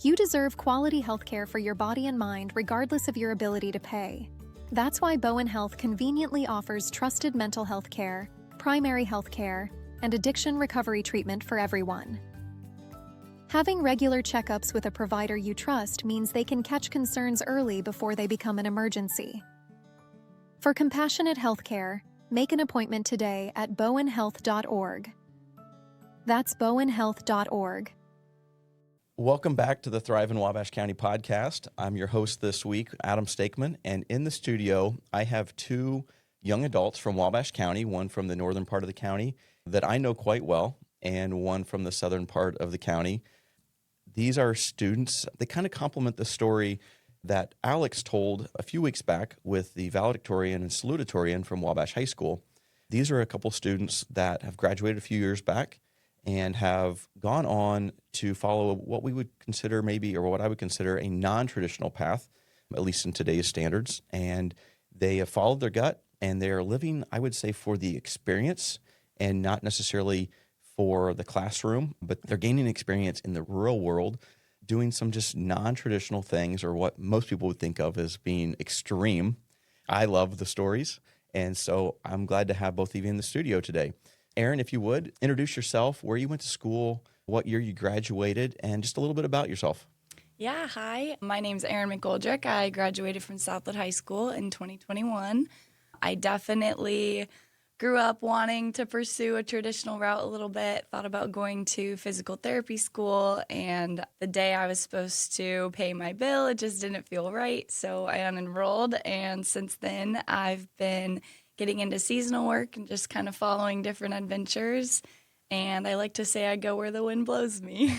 You deserve quality healthcare for your body and mind regardless of your ability to pay. That's why Bowen Health conveniently offers trusted mental health care, primary health care, and addiction recovery treatment for everyone. Having regular checkups with a provider you trust means they can catch concerns early before they become an emergency. For compassionate healthcare, make an appointment today at bowenhealth.org. That's bowenhealth.org. Welcome back to the ThriveIN Wabash County podcast. I'm your host this week, Adam Stakeman, and in the studio, I have two young adults from Wabash County, one from the northern part of the county that I know quite well, and one from the southern part of the county. These are students. They kind of complement the story that Alex told a few weeks back with the valedictorian and salutatorian from Wabash High School. These are a couple students that have graduated a few years back and have gone on to follow what we would consider maybe, or what I would consider a non-traditional path, at least in today's standards. And they have followed their gut, and they are living, I would say, for the experience and not necessarily for the classroom, but they're gaining experience in the real world, doing some just non-traditional things, or what most people would think of as being extreme. I love the stories, and so I'm glad to have both of you in the studio today. Erin, if you would, introduce yourself, where you went to school, what year you graduated, and just a little bit about yourself. Yeah, hi. My name's Erin McGouldrick. I graduated from Southwood High School in 2021. I definitely grew up wanting to pursue a traditional route a little bit, thought about going to physical therapy school, and the day I was supposed to pay my bill, it just didn't feel right, so I unenrolled, and since then I've been getting into seasonal work and just kind of following different adventures. And I like to say I go where the wind blows me.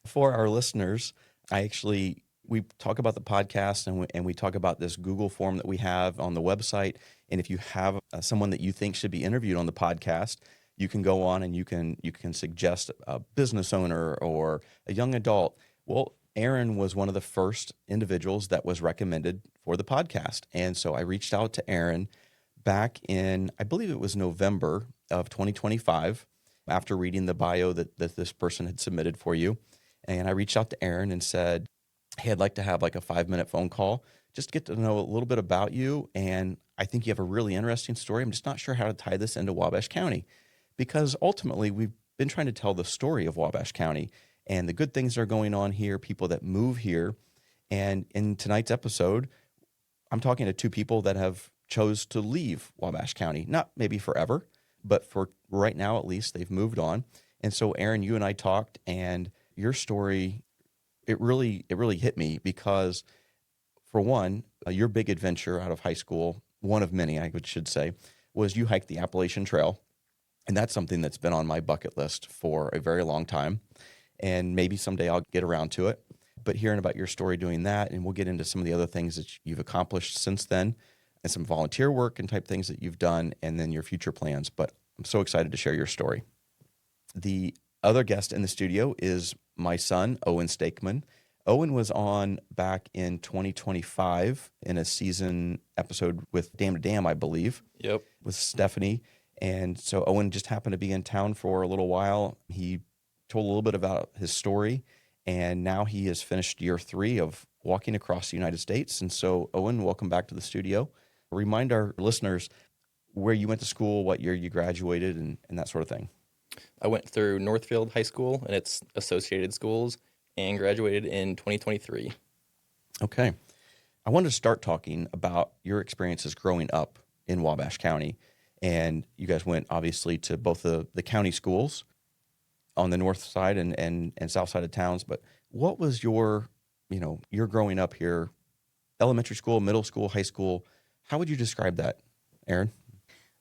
For our listeners, we talk about the podcast and we talk about this Google form that we have on the website. And if you have someone that you think should be interviewed on the podcast, you can go on and you can suggest a business owner or a young adult. Well, Erin was one of the first individuals that was recommended for the podcast. And so I reached out to Erin back in, I believe it was November of 2025, after reading the bio that this person had submitted for you. And I reached out to Erin and said, hey, I'd like to have like a 5-minute phone call, just to get to know a little bit about you. And I think you have a really interesting story. I'm just not sure how to tie this into Wabash County, because ultimately we've been trying to tell the story of Wabash County and the good things that are going on here, people that move here. And in tonight's episode, I'm talking to two people that have chose to leave Wabash County, not maybe forever, but for right now at least, they've moved on. And so, Erin, you and I talked, and your story, it really hit me because, for one, your big adventure out of high school, one of many, I should say, was you hiked the Appalachian Trail. And that's something that's been on my bucket list for a very long time. And maybe someday I'll get around to it. But hearing about your story doing that, and we'll get into some of the other things that you've accomplished since then, and some volunteer work and type things that you've done, and then your future plans. But I'm so excited to share your story. The other guest in the studio is my son, Owen Stakeman. Owen was on back in 2025 in a season episode with Dam to Dam, I believe. Yep. With Stephanie. And so Owen just happened to be in town for a little while. He told a little bit about his story, and now he has finished year 3 of walking across the United States. And so, Owen, welcome back to the studio. Remind our listeners where you went to school, what year you graduated, and that sort of thing. I went through Northfield High School and its associated schools and graduated in 2023. Okay. I wanted to start talking about your experiences growing up in Wabash County. And you guys went, obviously, to both the county schools on the north side and south side of towns. But what was your growing up here, elementary school, middle school, high school? How would you describe that, Erin?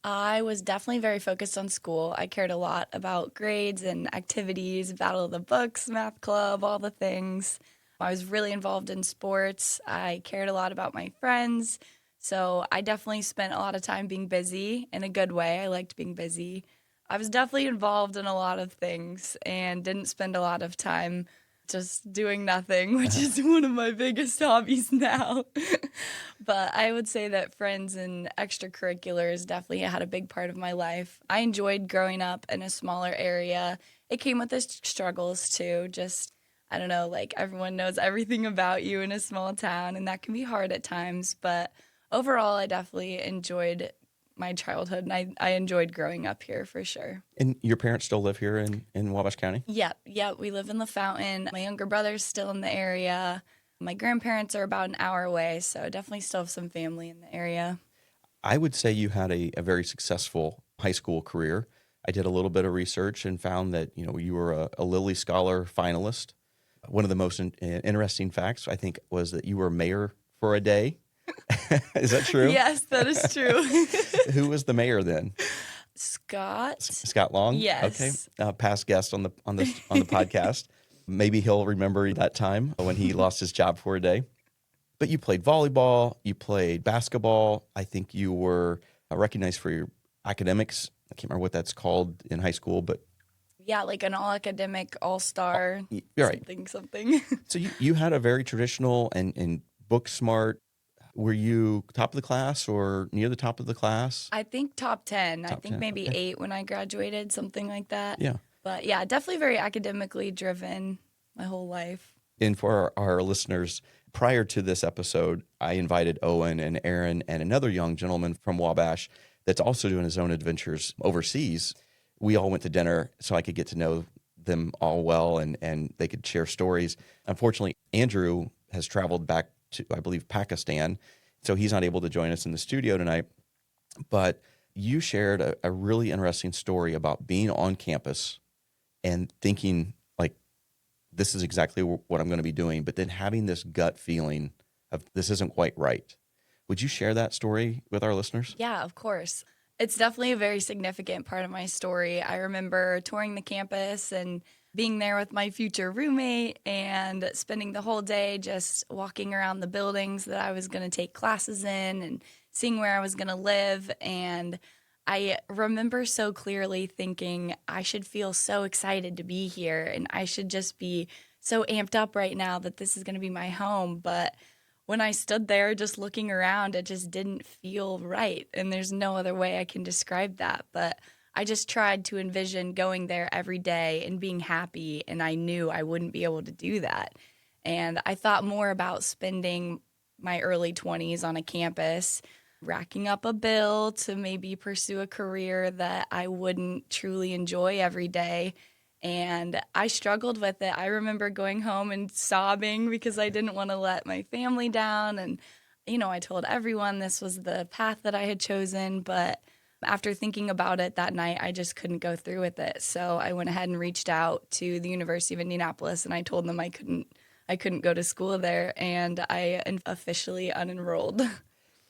I was definitely very focused on school. I cared a lot about grades and activities, Battle of the Books, math club, all the things. I was really involved in sports. I cared a lot about my friends. So I definitely spent a lot of time being busy in a good way. I liked being busy. I was definitely involved in a lot of things and didn't spend a lot of time just doing nothing, which is one of my biggest hobbies now. But I would say that friends and extracurriculars definitely had a big part of my life. I enjoyed growing up in a smaller area it came with its struggles too. Just, I don't know, like everyone knows everything about you in a small town, and that can be hard at times. But overall, I definitely enjoyed my childhood, and I enjoyed growing up here for sure. And your parents still live here in Wabash County? Yep, we live in the Fountain. My younger brother's still in the area. My grandparents are about an hour away, so definitely still have some family in the area. I would say you had a very successful high school career. I did a little bit of research and found that, you were a Lilly Scholar finalist. One of the most interesting facts, I think, was that you were mayor for a day. Is that true? Yes, that is true. Who was the mayor then? Scott Long? Yes. Okay. Past guest on the podcast. Maybe he'll remember that time when he lost his job for a day. But you played volleyball, you played basketball. I think you were recognized for your academics. I can't remember what that's called in high school, but yeah, like an all-academic, all-star, you're right. something. So you had a very traditional and book smart. Were you top of the class or near the top of the class? I think top 10. I think 10, maybe okay. 8 when I graduated, something like that. Yeah. But yeah, definitely very academically driven my whole life. And for our listeners, prior to this episode, I invited Owen and Erin and another young gentleman from Wabash that's also doing his own adventures overseas. We all went to dinner so I could get to know them all well and they could share stories. Unfortunately, Andrew has traveled back to, I believe, Pakistan, so he's not able to join us in the studio tonight. But you shared a really interesting story about being on campus and thinking, like, this is exactly what I'm going to be doing, but then having this gut feeling of this isn't quite right. Would you share that story with our listeners? Yeah, of course. It's definitely a very significant part of my story. I remember touring the campus and being there with my future roommate and spending the whole day just walking around the buildings that I was going to take classes in and seeing where I was going to live. And I remember so clearly thinking I should feel so excited to be here and I should just be so amped up right now that this is going to be my home. But when I stood there just looking around, it just didn't feel right. And there's no other way I can describe that. But I just tried to envision going there every day and being happy, and I knew I wouldn't be able to do that. And I thought more about spending my early 20s on a campus, racking up a bill to maybe pursue a career that I wouldn't truly enjoy every day. And I struggled with it. I remember going home and sobbing because I didn't want to let my family down. And, I told everyone this was the path that I had chosen, but after thinking about it that night, I just couldn't go through with it. So I went ahead and reached out to the University of Indianapolis, and I told them I couldn't go to school there, and I officially unenrolled.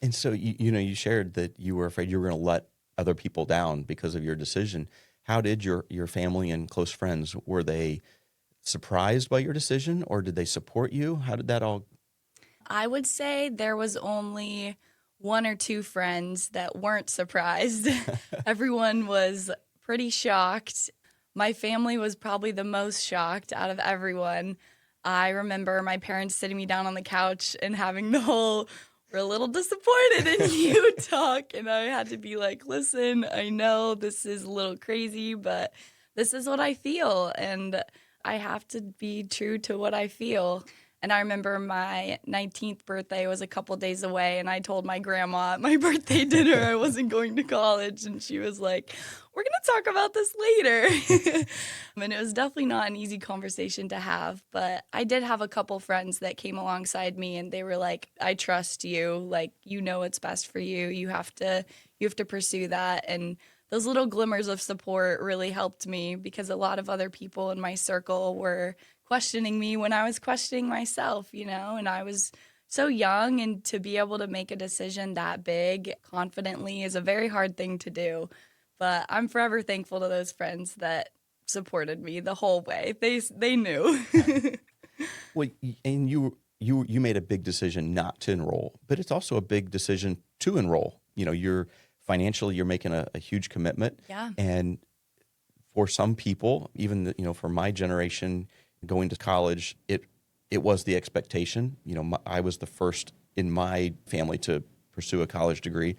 And so, you shared that you were afraid you were going to let other people down because of your decision. How did your family and close friends, were they surprised by your decision, or did they support you? How did that all? I would say there was only 1 or 2 friends that weren't surprised. Everyone was pretty shocked. My family was probably the most shocked out of everyone. I remember my parents sitting me down on the couch and having the whole, we're a little disappointed in you talk. And I had to be like, listen, I know this is a little crazy, but this is what I feel. And I have to be true to what I feel. And I remember my 19th birthday was a couple days away, and I told my grandma at my birthday dinner I wasn't going to college, and she was like, we're going to talk about this later. And it was definitely not an easy conversation to have, but I did have a couple friends that came alongside me, and they were like, I trust you. Like, you know what's best for you. You have to pursue that. And those little glimmers of support really helped me because a lot of other people in my circle were questioning me when I was questioning myself, and I was so young, and to be able to make a decision that big confidently is a very hard thing to do. But I'm forever thankful to those friends that supported me the whole way. They knew. Well, and you made a big decision not to enroll, but it's also a big decision to enroll. You're financially, you're making a huge commitment. Yeah. And for some people, even for my generation, going to college, it was the expectation. I was the first in my family to pursue a college degree,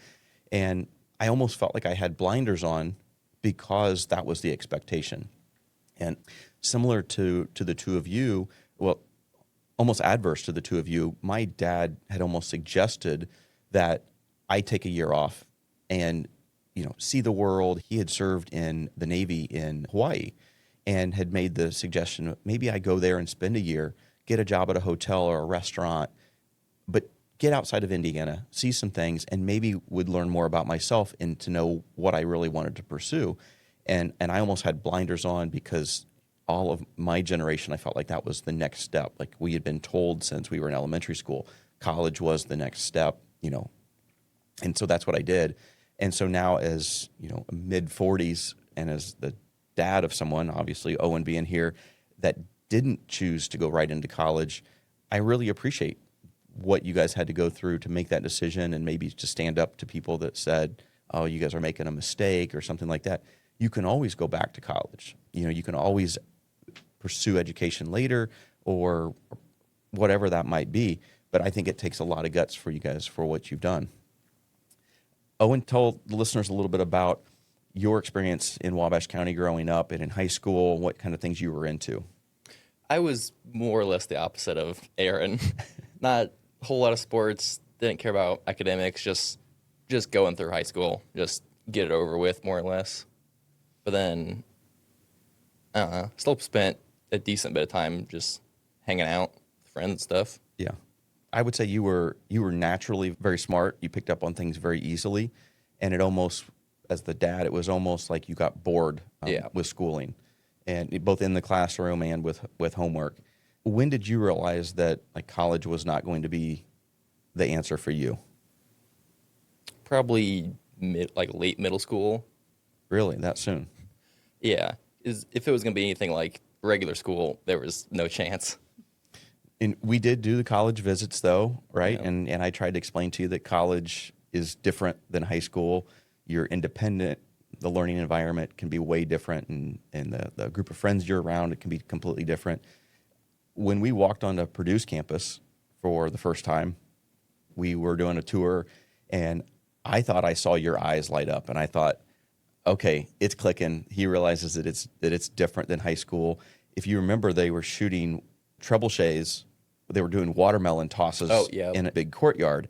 and I almost felt like I had blinders on because that was the expectation. And similar to the two of you, well, almost adverse to the two of you, my dad had almost suggested that I take a year off and, see the world. He had served in the Navy in Hawaii and had made the suggestion, maybe I go there and spend a year, get a job at a hotel or a restaurant, but get outside of Indiana, see some things, and maybe would learn more about myself and to know what I really wanted to pursue. And I almost had blinders on because all of my generation, I felt like that was the next step. Like we had been told since we were in elementary school, college was the next step, And so that's what I did. And so now as, mid-40s and as the dad of someone, obviously Owen being here, that didn't choose to go right into college, I really appreciate what you guys had to go through to make that decision and maybe to stand up to people that said, oh, you guys are making a mistake or something like that. You can always go back to college. You can always pursue education later or whatever that might be. But I think it takes a lot of guts for you guys for what you've done. Owen, tell the listeners a little bit about your experience in Wabash County growing up and in high school, what kind of things you were into. I was more or less the opposite of Erin. Not a whole lot of sports, didn't care about academics, just going through high school, just get it over with more or less. But then, I don't know, still spent a decent bit of time just hanging out with friends and stuff. Yeah. I would say you were naturally very smart. You picked up on things very easily. And it almost, as the dad, it was almost like you got bored with schooling, and both in the classroom and with homework. When did you realize that like college was not going to be the answer for you? Probably late middle school. Really? That soon? Yeah. If it was going to be anything like regular school, there was no chance. And we did do the college visits, though, right? Yeah. And I tried to explain to you that college is different than high school. You're independent. The learning environment can be way different, and the group of friends you're around, it can be completely different. When we walked onto Purdue's campus for the first time, we were doing a tour, and I thought I saw your eyes light up, and I thought, okay, it's clicking. He realizes that it's different than high school. If you remember, they were shooting trebuchets. They were doing watermelon tosses in a big courtyard.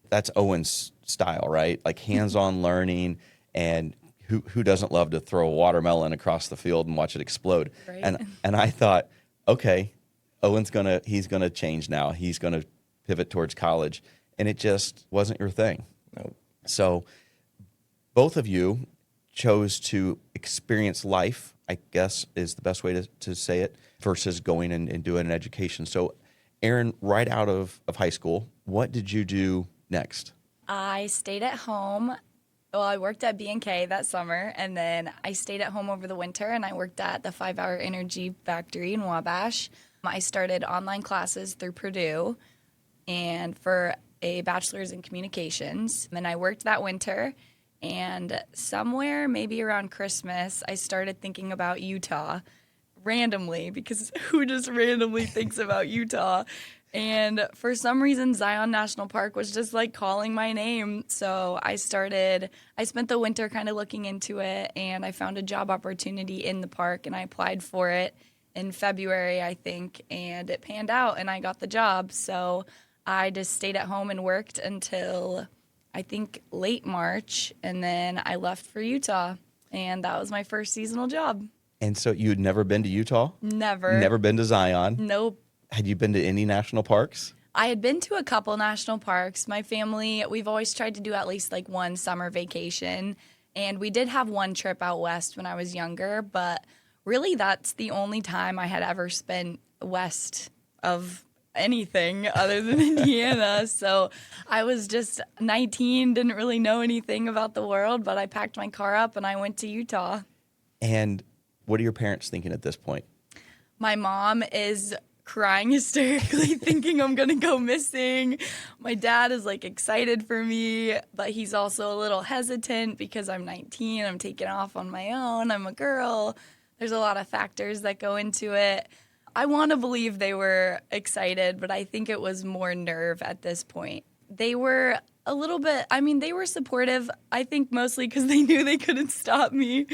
That's Owen's style, right? Like hands-on learning, and who doesn't love to throw a watermelon across the field and watch it explode? Right. And I thought, okay, he's gonna change now. He's gonna pivot towards college, and it just wasn't your thing. Nope. So both of you chose to experience life, I guess is the best way to say it, versus going and doing an education. So Erin, right out of high school, what did you do next? I stayed at home. Well, I worked at B&K that summer, and then I stayed at home over the winter, and I worked at the 5 Hour Energy Factory in Wabash. I started online classes through Purdue and for a bachelor's in communications. And then I worked that winter, and somewhere maybe around Christmas, I started thinking about Utah randomly, because who just randomly thinks about Utah? And for some reason, Zion National Park was just like calling my name. So I spent the winter kind of looking into it, and I found a job opportunity in the park, and I applied for it in February, I think, and it panned out and I got the job. So I just stayed at home and worked until I think late March, and then I left for Utah, and that was my first seasonal job. And so you had never been to Utah? Never. Never been to Zion? Nope. Had you been to any national parks? I had been to a couple national parks. My family, we've always tried to do at least like one summer vacation. And we did have one trip out west when I was younger, but really that's the only time I had ever spent west of anything other than Indiana. So I was just 19, didn't really know anything about the world, but I packed my car up and I went to Utah. And what are your parents thinking at this point? My mom is crying hysterically, thinking I'm going to go missing. My dad is like excited for me, but he's also a little hesitant because I'm 19. I'm taking off on my own. I'm a girl. There's a lot of factors that go into it. I want to believe they were excited, but I think it was more nerve at this point. They were a little bit, they were supportive, I think mostly because they knew they couldn't stop me.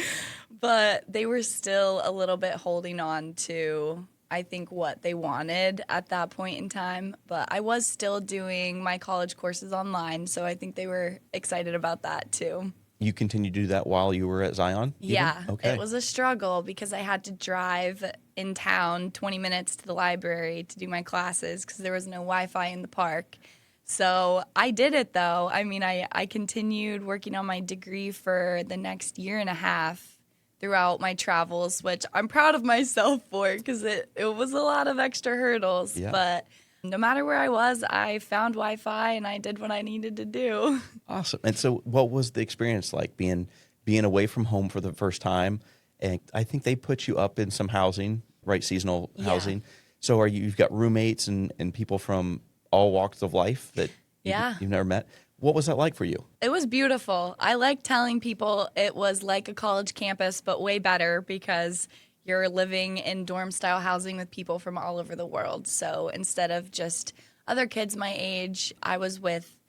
But they were still a little bit holding on to, I think, what they wanted at that point in time. But I was still doing my college courses online, so I think they were excited about that too. You continued to do that while you were at Zion? Even? Yeah, Okay. it was a struggle because I had to drive in town 20 minutes to the library to do my classes because there was no Wi-Fi in the park. So I did it, though. I mean, I continued working on my degree for the next year and a half throughout my travels, which I'm proud of myself for because it was a lot of extra hurdles. Yeah. But no matter where I was, I found Wi-Fi and I did what I needed to do. Awesome. And so what was the experience like being away from home for the first time? And I think they put you up in some housing, right? Seasonal housing. So you've got roommates and people from all walks of life that you've never met. What was that like for you? It was beautiful. I like telling people it was like a college campus, but way better because you're living in dorm-style housing with people from all over the world. So instead of just other kids my age, I was with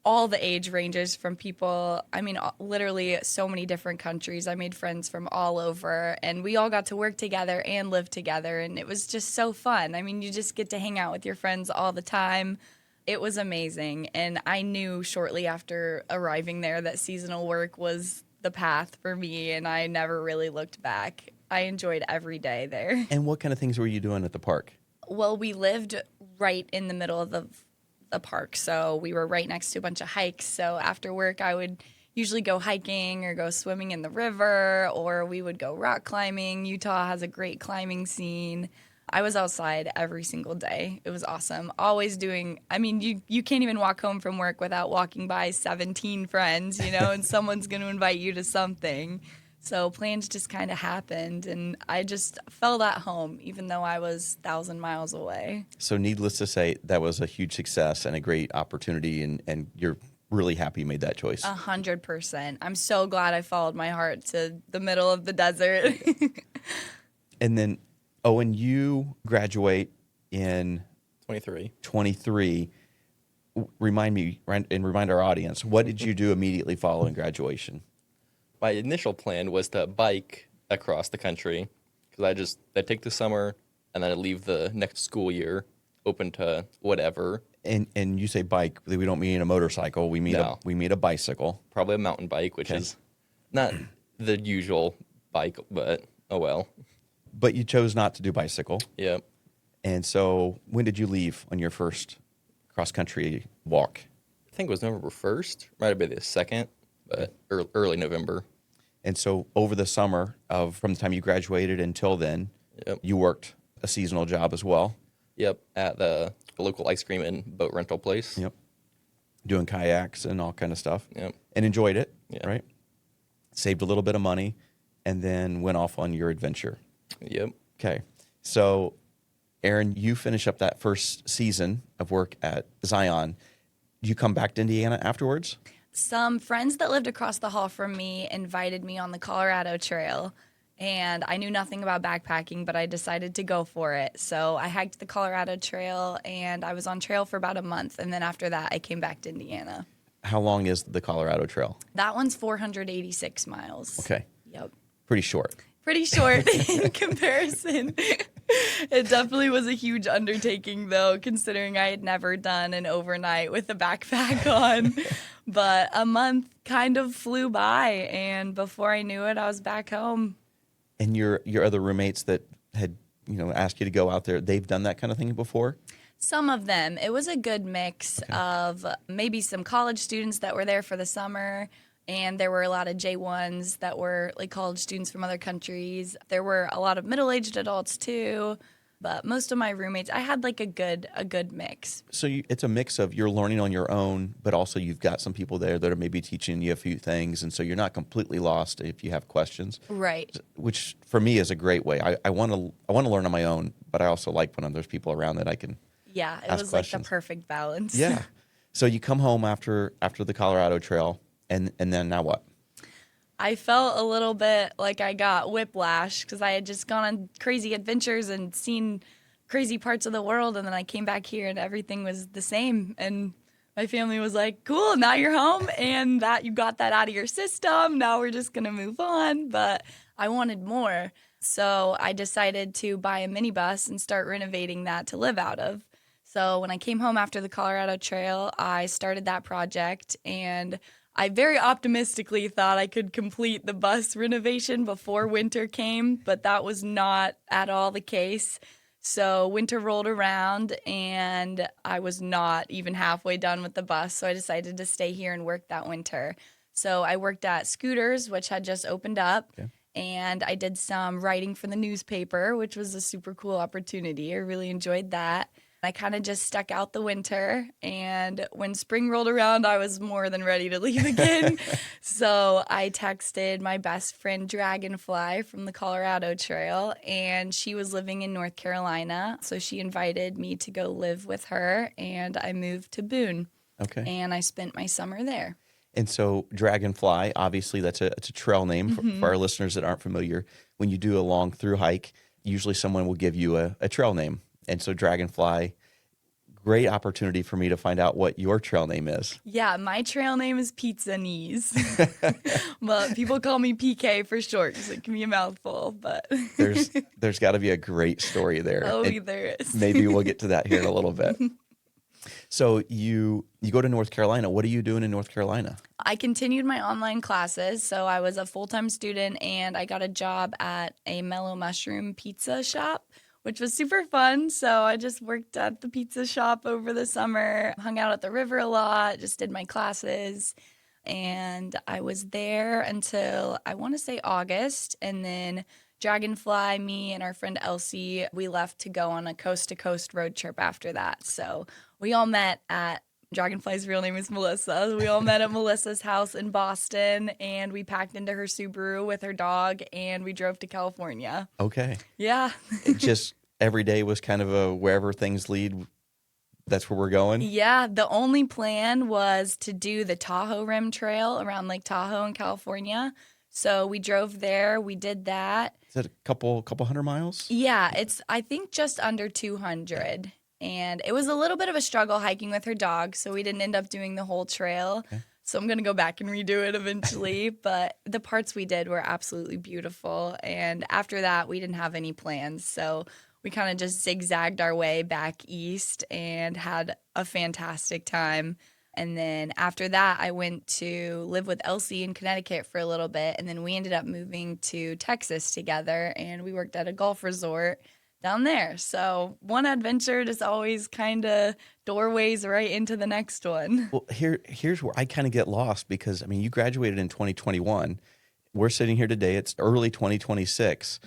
all the age ranges from people, I mean, literally so many different countries. I made friends from all over, and we all got to work together and live together, and it was just so fun. I mean, you just get to hang out with your friends all the time. It was amazing, and I knew shortly after arriving there that seasonal work was the path for me, and I never really looked back. I enjoyed every day there. And what kind of things were you doing at the park? Well, we lived right in the middle of the park, so we were right next to a bunch of hikes. So after work, I would usually go hiking or go swimming in the river, or we would go rock climbing. Utah has a great climbing scene. I was outside every single day. It was awesome. Always doing, I mean, you can't even walk home from work without walking by 17 friends, and someone's going to invite you to something. So plans just kind of happened, and I just felt at home, even though I was 1,000 miles away. So needless to say, that was a huge success and a great opportunity, and you're really happy you made that choice. 100%. I'm so glad I followed my heart to the middle of the desert. And then, Owen, you graduate in 23. Remind me, and remind our audience, what did you do immediately following graduation? My initial plan was to bike across the country because I'd take the summer and then I'd leave the next school year open to whatever. And you say bike, we don't mean a motorcycle. We mean a bicycle. Probably a mountain bike, which is not the usual bike, but oh well. But you chose not to do bicycle. Yep. And so when did you leave on your first cross-country walk? I think it was November 1st. Might have been the 2nd, but early November. And so over the summer from the time you graduated until then, you worked a seasonal job as well? Yep, at the local ice cream and boat rental place. Yep. Doing kayaks and all kind of stuff. Yep. And enjoyed it, Yep. right? Saved a little bit of money and then went off on your adventure. Yep. Okay. So, Erin, you finish up that first season of work at Zion. You come back to Indiana afterwards? Some friends that lived across the hall from me invited me on the Colorado Trail, and I knew nothing about backpacking, but I decided to go for it. So I hiked the Colorado Trail, and I was on trail for about a month, and then after that, I came back to Indiana. How long is the Colorado Trail? That one's 486 miles. Okay. Yep. Pretty short. Pretty short in comparison. It definitely was a huge undertaking, though, considering I had never done an overnight with a backpack on. But a month kind of flew by, and before I knew it, I was back home. And your other roommates that had asked you to go out there, they've done that kind of thing before? Some of them. It was a good mix of maybe some college students that were there for the summer, and there were a lot of J1s that were like college students from other countries. There were a lot of middle-aged adults too, but most of my roommates, I had like a good mix. So it's a mix of you're learning on your own, but also you've got some people there that are maybe teaching you a few things, and so you're not completely lost if you have questions. Right. Which for me is a great way. I want to learn on my own, but I also like when there's people around that I can Yeah, it ask was questions. like the perfect balance. Yeah. So you come home after the Colorado Trail, and then now what? I felt a little bit like I got whiplash because I had just gone on crazy adventures and seen crazy parts of the world, and then I came back here and everything was the same. And my family was like, cool, now you're home and that you got that out of your system. Now we're just going to move on. But I wanted more. So I decided to buy a minibus and start renovating that to live out of. So when I came home after the Colorado Trail, I started that project, and I very optimistically thought I could complete the bus renovation before winter came, but that was not at all the case. So winter rolled around and I was not even halfway done with the bus. So I decided to stay here and work that winter. So I worked at Scooters, which had just opened up. Okay. And I did some writing for the newspaper, which was a super cool opportunity. I really enjoyed that. I kind of just stuck out the winter, and when spring rolled around, I was more than ready to leave again. So I texted my best friend Dragonfly from the Colorado Trail, and she was living in North Carolina. So she invited me to go live with her, and I moved to Boone. Okay. And I spent my summer there. And so Dragonfly, obviously it's a trail name for our listeners that aren't familiar. When you do a long through hike, usually someone will give you a trail name. And so Dragonfly, great opportunity for me to find out what your trail name is. Yeah, my trail name is Pizza Knees. But people call me PK for short because it can be a mouthful. But there's got to be a great story there. Oh, And there is. maybe we'll get to that here in a little bit. So you go to North Carolina. What are you doing in North Carolina? I continued my online classes. So I was a full-time student, and I got a job at a Mellow Mushroom pizza shop, which was super fun. So I just worked at the pizza shop over the summer, hung out at the river a lot, just did my classes. And I was there until, I want to say, August. And then Dragonfly, me, and our friend Elsie, we left to go on a coast-to-coast road trip after that. So we all met at, Dragonfly's real name is Melissa. We all met at Melissa's house in Boston, and we packed into her Subaru with her dog, and we drove to California. Okay. Yeah. It just every day was kind of a wherever things lead, that's where we're going? Yeah, the only plan was to do the Tahoe Rim Trail around Lake Tahoe in California. So we drove there, we did that. Is that a couple hundred miles? Yeah, it's, I think, just under 200. And it was a little bit of a struggle hiking with her dog, so we didn't end up doing the whole trail. Okay. So I'm going to go back and redo it eventually. But the parts we did were absolutely beautiful. And after that, we didn't have any plans. So we kind of just zigzagged our way back east and had a fantastic time. And then after that, I went to live with Elsie in Connecticut for a little bit. And then we ended up moving to Texas together, and we worked at a golf resort down there. So one adventure just always kind of doorways right into the next one. Well, here's where I kind of get lost because, I mean, you graduated in 2021. We're sitting here today. It's early 2026.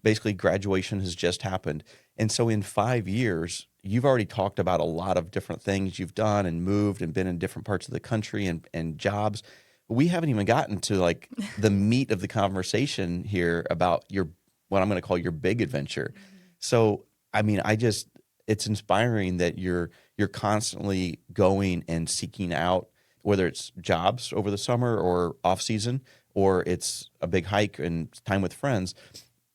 Basically, graduation has just happened. And so in 5 years, you've already talked about a lot of different things you've done and moved and been in different parts of the country and jobs. We haven't even gotten to like the meat of the conversation here about your, what I'm going to call your big adventure. So, I mean, it's inspiring that you're constantly going and seeking out, whether it's jobs over the summer or off season, or it's a big hike and time with friends.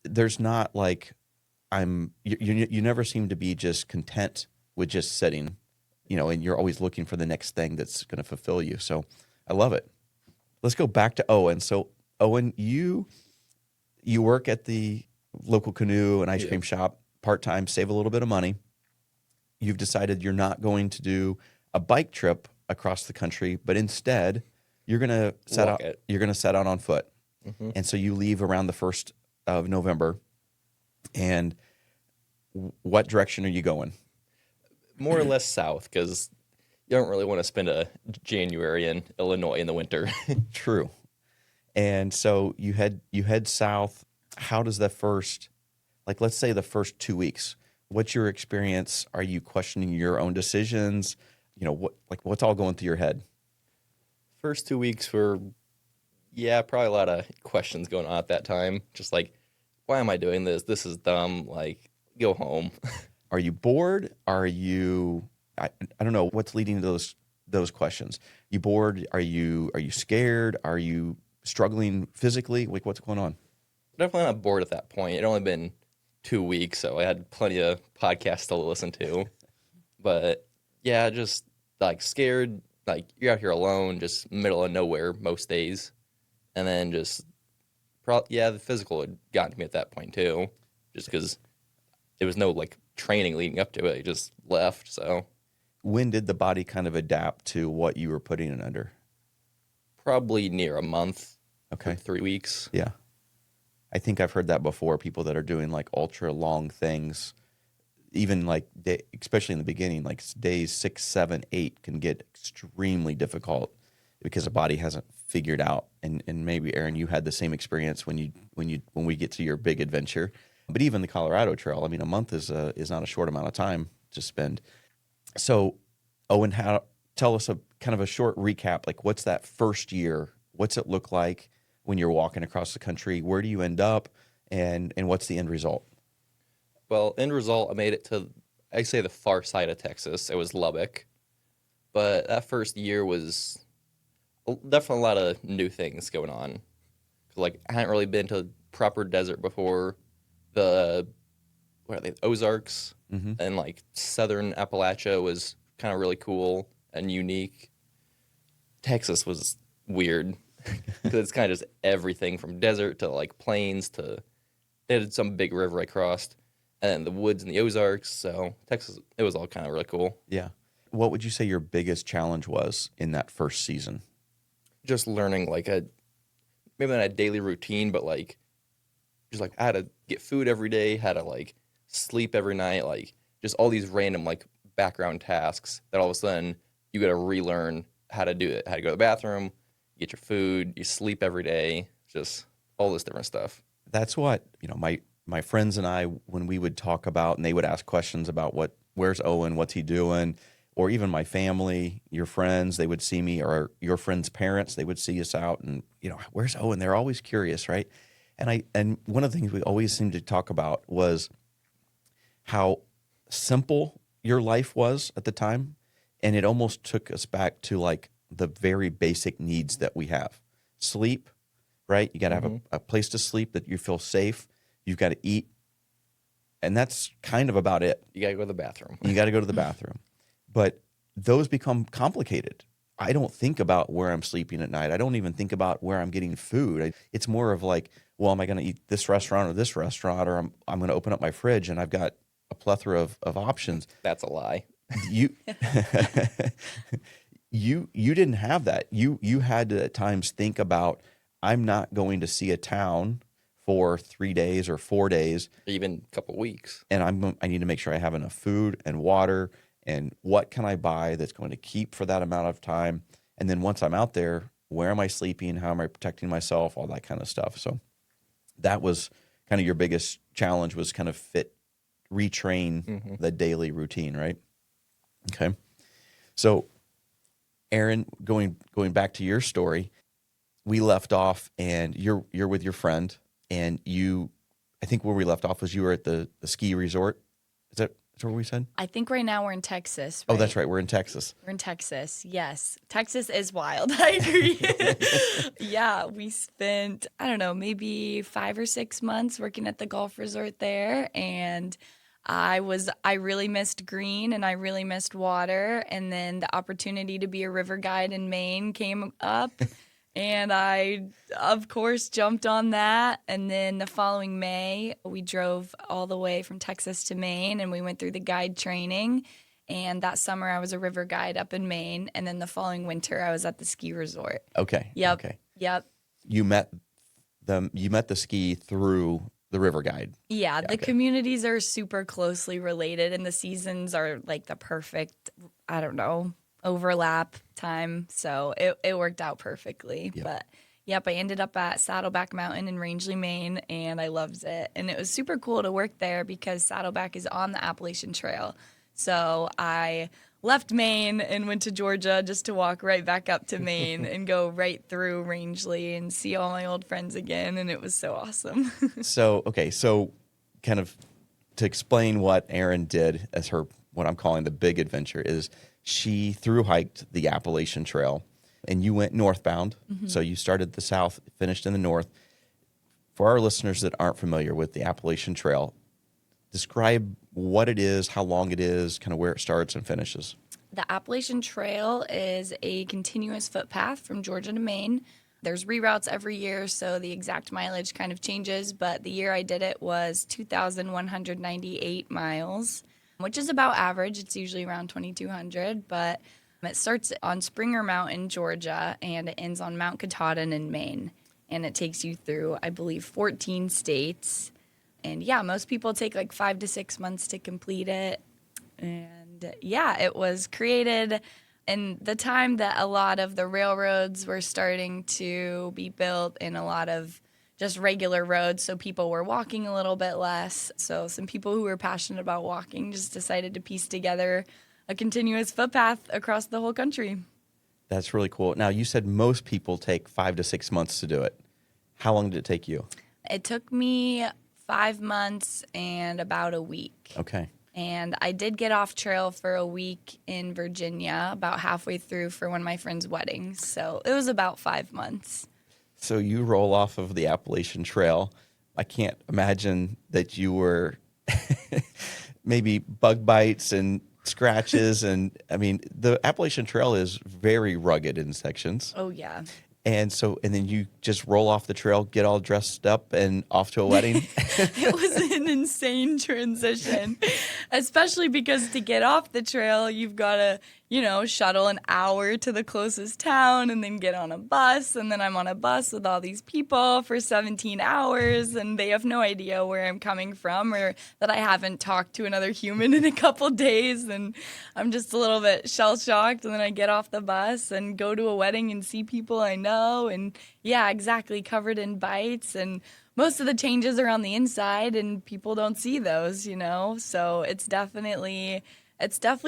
There's not like you never seem to be just content with just sitting, and you're always looking for the next thing that's going to fulfill you. So I love it. Let's go back to Owen. So Owen, you work at the local canoe and ice cream shop part-time, save a little bit of money. You've decided you're not going to do a bike trip across the country, but instead you're going to set out on foot. Mm-hmm. And so you leave around the 1st of November. And what direction are you going? More or less south, because you don't really want to spend a January in Illinois in the winter. True. And so you head south. How does the first, like let's say the first 2 weeks, what's your experience? Are you questioning your own decisions? What's all going through your head? First 2 weeks were, probably a lot of questions going on at that time. Just like, why am I doing this? This is dumb. Like, go home. Are you bored? Are you, I don't know, what's leading to those questions? You bored? Are you scared? Are you struggling physically? Like, what's going on? Definitely not bored at that point. It only been 2 weeks, so I had plenty of podcasts to listen to. But yeah, just like scared, like you're out here alone, just middle of nowhere most days. And then just Yeah, the physical had gotten to me at that point too, just because there was no like training leading up to it. It just left. So When did the body kind of adapt to what you were putting it under? probably near a month, Okay. like 3 weeks. Yeah. I think I've heard that before. People that are doing like ultra long things, even like especially in the beginning, like days 6, 7, 8 can get extremely difficult because the body hasn't figured out. And maybe Erin, you had the same experience when we get to your big adventure. But even the Colorado Trail, I mean, a month is not a short amount of time to spend. So, Owen, tell us a kind of a short recap. Like, what's that first year? What's it look like when you're walking across the country? Where do you end up, and what's the end result? Well, end result, I made it to, I say, the far side of Texas. It was Lubbock. But that first year was definitely a lot of new things going on. Like, I hadn't really been to proper desert before. The Ozarks and like southern Appalachia was kind of really cool and unique. Texas was weird because it's kind of just everything from desert to like plains to they had some big river I crossed and then the woods in the Ozarks. So Texas, it was all kind of really cool. Yeah. What would you say your biggest challenge was in that first season? Just learning like maybe not a daily routine, but like just like how to get food every day, how to like sleep every night, like just all these random like background tasks that all of a sudden you got to relearn how to do it, how to go to the bathroom, get your food, you sleep every day, just all this different stuff. That's what, my friends and I, when we would talk about and they would ask questions about where's Owen, what's he doing, or even my family, your friends, they would see me, or your friends' parents, they would see us out and, where's Owen? They're always curious, right? And one of the things we always seemed to talk about was how simple your life was at the time. And it almost took us back to like the very basic needs that we have. Sleep, right? You got to have a place to sleep that you feel safe. You've got to eat. And that's kind of about it. You got to go to the bathroom. You got to go to the bathroom. But those become complicated. I don't think about where I'm sleeping at night. I don't even think about where I'm getting food. It's more of like, well, am I going to eat this restaurant or this restaurant, or I'm going to open up my fridge and I've got a plethora of options. That's a lie. You didn't have that. You had to at times think about, I'm not going to see a town for 3 days or 4 days, Even a couple weeks. and I need to make sure I have enough food and water, and what can I buy that's going to keep for that amount of time. And then once I'm out there, where am I sleeping? How am I protecting myself? All that kind of stuff. So that was kind of your biggest challenge, was kind of retrain the daily routine, right? Okay. So Erin, going back to your story, we left off and you're with your friend, and I think where we left off was you were at the ski resort. Is that what we said? I think right now we're in Texas. Oh, that's right. We're in Texas. We're in Texas. Yes. Texas is wild. I agree. Yeah. We spent, I don't know, maybe 5 or 6 months working at the golf resort there. And I really missed green and I really missed water. And then the opportunity to be a river guide in Maine came up. And I, of course, jumped on that. And then the following May, we drove all the way from Texas to Maine, and we went through the guide training. And that summer, I was a river guide up in Maine. And then the following winter, I was at the ski resort. Okay. Yep. Okay. Yep. You met the ski through the river guide. Yeah, the communities are super closely related, and the seasons are like the perfect, I don't know, overlap time. So it worked out perfectly. Yep. But yep, I ended up at Saddleback Mountain in Rangeley, Maine, and I loved it. And it was super cool to work there because Saddleback is on the Appalachian Trail. So I left Maine and went to Georgia just to walk right back up to Maine and go right through Rangeley and see all my old friends again. And it was so awesome. So kind of to explain what Erin did as her, what I'm calling the big adventure, is she thru-hiked the Appalachian Trail, and you went northbound. So you started the south, finished in the north. For our listeners that aren't familiar with the Appalachian Trail, describe what it is, how long it is, kind of where it starts and finishes. The Appalachian Trail is a continuous footpath from Georgia to Maine. There's reroutes every year, so the exact mileage kind of changes, but the year I did it was 2,198 miles, which is about average. It's usually around 2,200, but it starts on Springer Mountain, Georgia, and it ends on Mount Katahdin in Maine. And it takes you through, I believe, 14 states. And yeah, most people take like 5 to 6 months to complete it. And yeah, it was created in the time that a lot of the railroads were starting to be built and a lot of just regular roads, so people were walking a little bit less. So some people who were passionate about walking just decided to piece together a continuous footpath across the whole country. That's really cool. Now, you said most people take 5 to 6 months to do it. How long did it take you? It took me 5 months and about a week. Okay. And I did get off trail for a week in Virginia, about halfway through for one of my friend's weddings. So it was about 5 months. So you roll off of the Appalachian Trail. I can't imagine that you were maybe bug bites and scratches. And I mean, the Appalachian Trail is very rugged in sections. Oh, yeah. And then you just roll off the trail, get all dressed up and off to a wedding. It was an insane transition, especially because to get off the trail, you've got to, shuttle an hour to the closest town and then get on a bus. And then I'm on a bus with all these people for 17 hours and they have no idea where I'm coming from or that I haven't talked to another human in a couple days. And I'm just a little bit shell-shocked. And then I get off the bus and go to a wedding and see people I know. And yeah, exactly, covered in bites. And most of the changes are on the inside and people don't see those, So it's definitely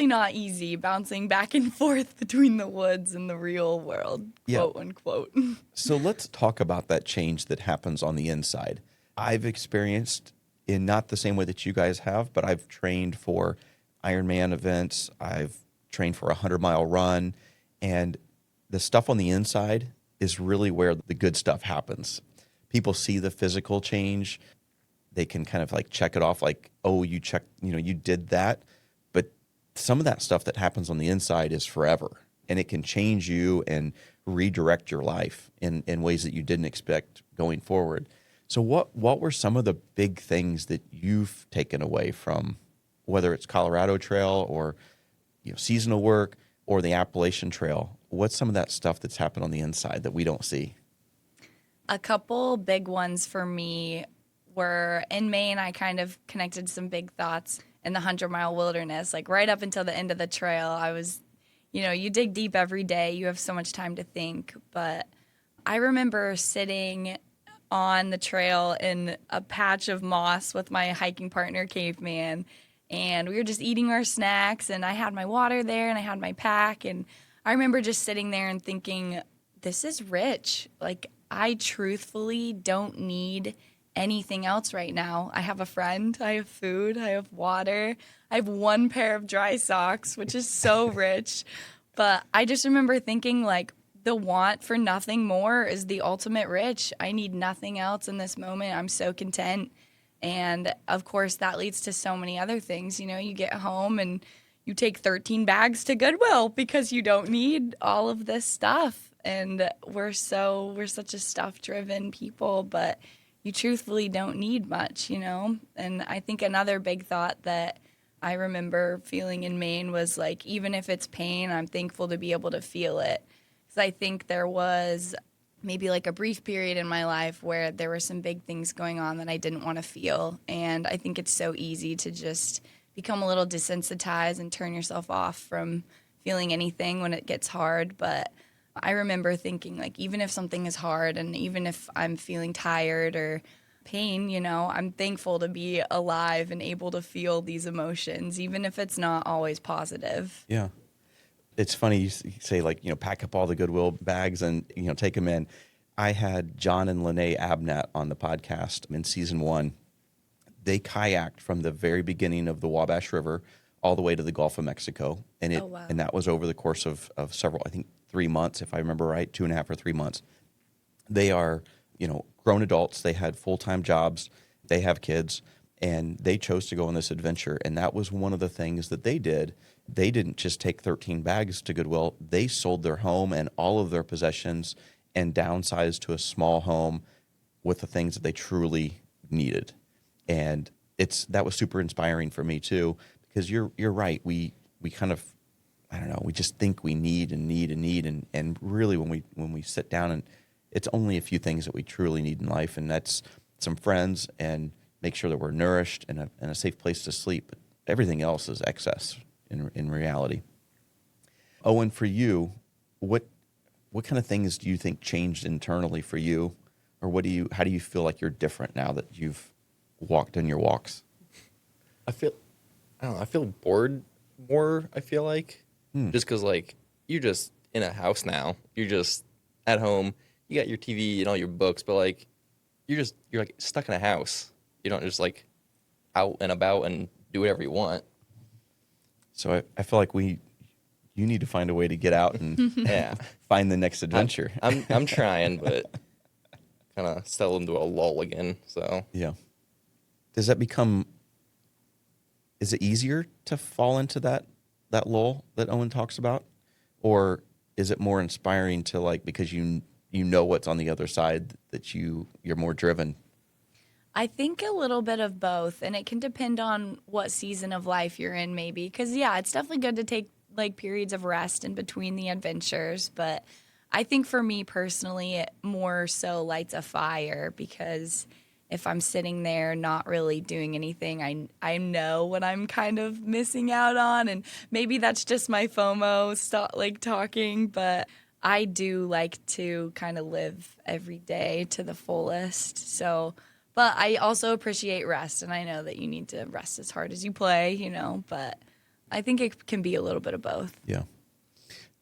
not easy bouncing back and forth between the woods and the real world, quote unquote. So let's talk about that change that happens on the inside. I've experienced in not the same way that you guys have, but I've trained for Ironman events. I've trained for a 100-mile run. And the stuff on the inside is really where the good stuff happens. People see the physical change. They can kind of like check it off like, oh, you checked, you did that. But some of that stuff that happens on the inside is forever. And it can change you and redirect your life in ways that you didn't expect going forward. So what were some of the big things that you've taken away from, whether it's Colorado Trail or seasonal work or the Appalachian Trail? What's some of that stuff that's happened on the inside that we don't see? A couple big ones for me were in Maine. I kind of connected some big thoughts in the 100-mile wilderness, like right up until the end of the trail. I was, you dig deep every day. You have so much time to think. But I remember sitting on the trail in a patch of moss with my hiking partner, Caveman, and we were just eating our snacks, and I had my water there, and I had my pack, and I remember just sitting there and thinking, this is rich. Like, I truthfully don't need anything else right now. I have a friend, I have food, I have water, I have one pair of dry socks, which is so rich. But I just remember thinking, like, the want for nothing more is the ultimate rich. I need nothing else in this moment. I'm so content. And of course, that leads to so many other things. You get home and you take 13 bags to Goodwill because you don't need all of this stuff. And we're such a stuff-driven people, but you truthfully don't need much, And I think another big thought that I remember feeling in Maine was like, even if it's pain, I'm thankful to be able to feel it. Because I think there was maybe like a brief period in my life where there were some big things going on that I didn't want to feel. And I think it's so easy to just become a little desensitized and turn yourself off from feeling anything when it gets hard. But I remember thinking, like, even if something is hard and even if I'm feeling tired or pain, I'm thankful to be alive and able to feel these emotions, even if it's not always positive. Yeah. It's funny you say, like, pack up all the Goodwill bags and, take them in. I had John and Lene Abnett on the podcast in season 1. They kayaked from the very beginning of the Wabash River all the way to the Gulf of Mexico. And and that was over the course of several, I think 3 months, if I remember right, 2.5 or 3 months. They are, grown adults. They had full-time jobs. They have kids. And they chose to go on this adventure. And that was one of the things that they did. They didn't just take 13 bags to Goodwill. They sold their home and all of their possessions and downsized to a small home with the things that they truly needed. And that was super inspiring for me too, because you're right. We kind of, I don't know, we just think we need and need and need. And really when we sit down, and it's only a few things that we truly need in life. And that's some friends and make sure that we're nourished and a safe place to sleep. But everything else is excess in reality. Owen, for you, what kind of things do you think changed internally for you? Or how do you feel like you're different now that you've walked in your walks? I feel bored more, I feel like. Just because, like, you're just in a house now. You're just at home. You got your TV and all your books, but, like, you're like, stuck in a house. You don't just, like, out and about and do whatever you want. So I feel like you need to find a way to get out and find the next adventure. I'm trying, but kind of settle into a lull again. So yeah. Is it easier to fall into that lull that Owen talks about? Or is it more inspiring to, like, because you know what's on the other side, that you're more driven? I think a little bit of both, and it can depend on what season of life you're in maybe. Because, yeah, it's definitely good to take, like, periods of rest in between the adventures. But I think for me personally, it more so lights a fire, because if I'm sitting there not really doing anything, I know what I'm kind of missing out on. And maybe that's just my FOMO talking, but I do like to kind of live every day to the fullest. So, but I also appreciate rest, and I know that you need to rest as hard as you play, but I think it can be a little bit of both. Yeah.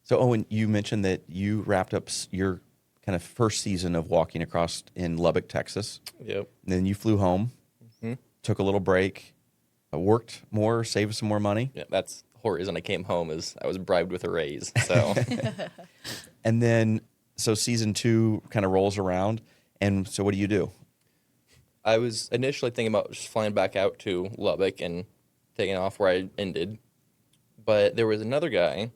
So, Owen, you mentioned that you wrapped up your kind of first season of walking across in Lubbock, Texas. Yep. And then you flew home, took a little break, worked more, saved some more money. Yeah, that's the whole reason I came home, is I was bribed with a raise. So, and then season 2 kind of rolls around, and so what do? I was initially thinking about just flying back out to Lubbock and taking off where I ended, but there was another guy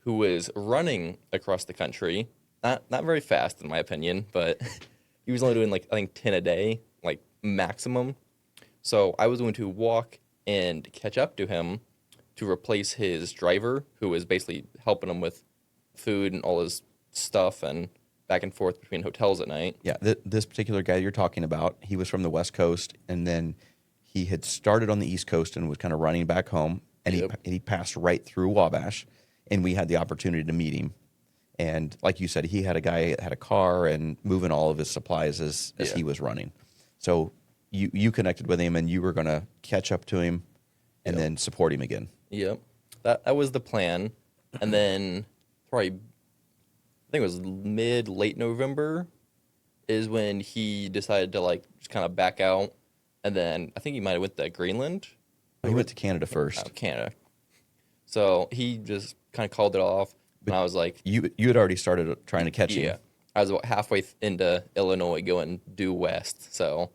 who was running across the country. Not very fast, in my opinion, but he was only doing, like, I think 10 a day, like, maximum. So I was going to walk and catch up to him to replace his driver, who was basically helping him with food and all his stuff and back and forth between hotels at night. Yeah, this particular guy you're talking about, he was from the West Coast, and then he had started on the East Coast and was kind of running back home, and he passed right through Wabash, and we had the opportunity to meet him. And like you said, he had a guy that had a car and moving all of his supplies as he was running. So you connected with him, and you were going to catch up to him and then support him again. Yep. That was the plan. And then probably, I think it was late November is when he decided to, like, just kind of back out. And then I think he might have went to Greenland. He went to Canada first. Oh, Canada. So he just kind of called it off. But and I was like... You had already started trying to catch him. Yeah. I was about halfway into Illinois going due west. So,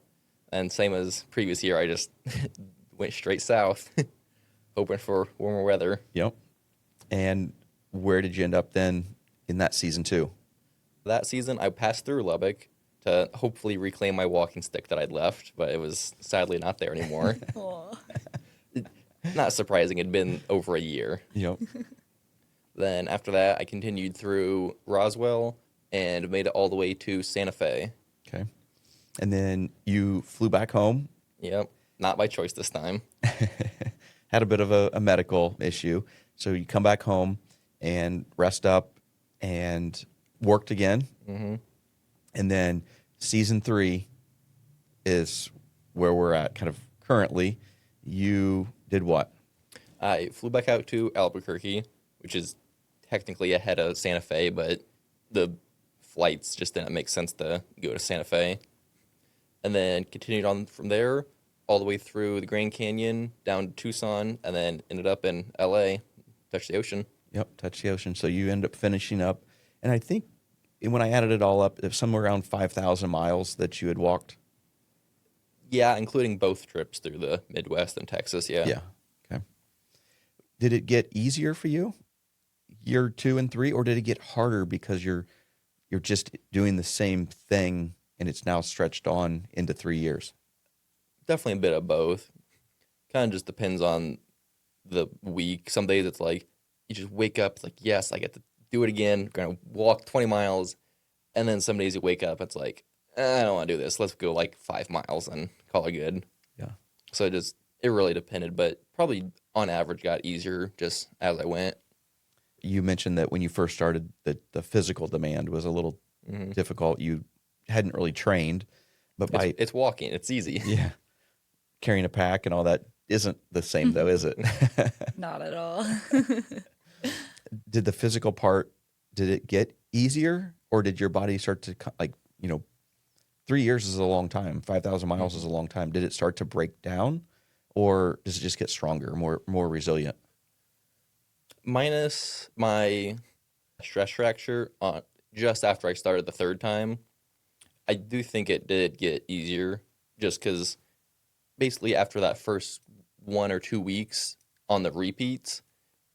and same as previous year, I just went straight south, hoping for warmer weather. Yep. And where did you end up then in that season 2? That season, I passed through Lubbock to hopefully reclaim my walking stick that I'd left, but it was sadly not there anymore. Not surprising. It'd been over a year. Yep. Then after that, I continued through Roswell and made it all the way to Santa Fe. Okay. And then you flew back home. Yep. Not by choice this time. Had a bit of a medical issue. So you come back home and rest up and worked again. Mm-hmm. And then season 3 is where we're at kind of currently. You did what? I flew back out to Albuquerque, which is technically ahead of Santa Fe, but the flights just didn't make sense to go to Santa Fe. And then continued on from there all the way through the Grand Canyon, down to Tucson, and then ended up in L.A., touched the ocean. Yep, touched the ocean. So you end up finishing up. And I think when I added it all up, it was somewhere around 5,000 miles that you had walked. Yeah, including both trips through the Midwest and Texas, yeah. Yeah, okay. Did it get easier for you, year 2 and 3, or did it get harder because you're you're just doing the same thing and it's now stretched on into 3 years? Definitely a bit of both. Kind of just depends on the week. Some days it's like you just wake up, it's like, yes, I get to do it again. Going to walk 20 miles. And then some days you wake up, it's like, I don't want to do this. Let's go like 5 miles and call it good. Yeah. So it really depended, but probably on average got easier just as I went. You mentioned that when you first started, the physical demand was a little difficult. You hadn't really trained, but It's walking. It's easy. yeah, carrying a pack and all that isn't the same though, is it? Not at all. Did the physical part, did it get easier, or did your body start to, 3 years is a long time, 5,000 miles is a long time. Did it start to break down, or does it just get stronger, more resilient? Minus my stress fracture just after I started the third time, I do think it did get easier just because basically after that first 1 or 2 weeks on the repeats,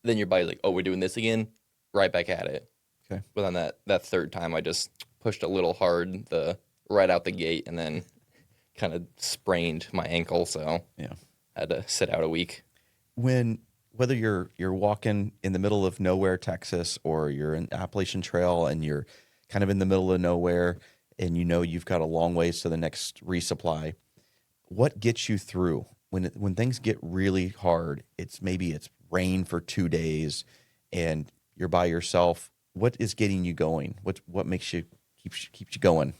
then your body's like, oh, we're doing this again, right back at it. Okay. But on that third time, I just pushed a little hard right out the gate and then kind of sprained my ankle, so Yeah. I had to sit out a week. Whether you're walking in the middle of nowhere, Texas, or you're in Appalachian Trail and you're kind of in the middle of nowhere and you've got a long ways to the next resupply, what gets you through when things get really hard? It's rain for 2 days and you're by yourself. What is getting you going? What makes you keeps you going?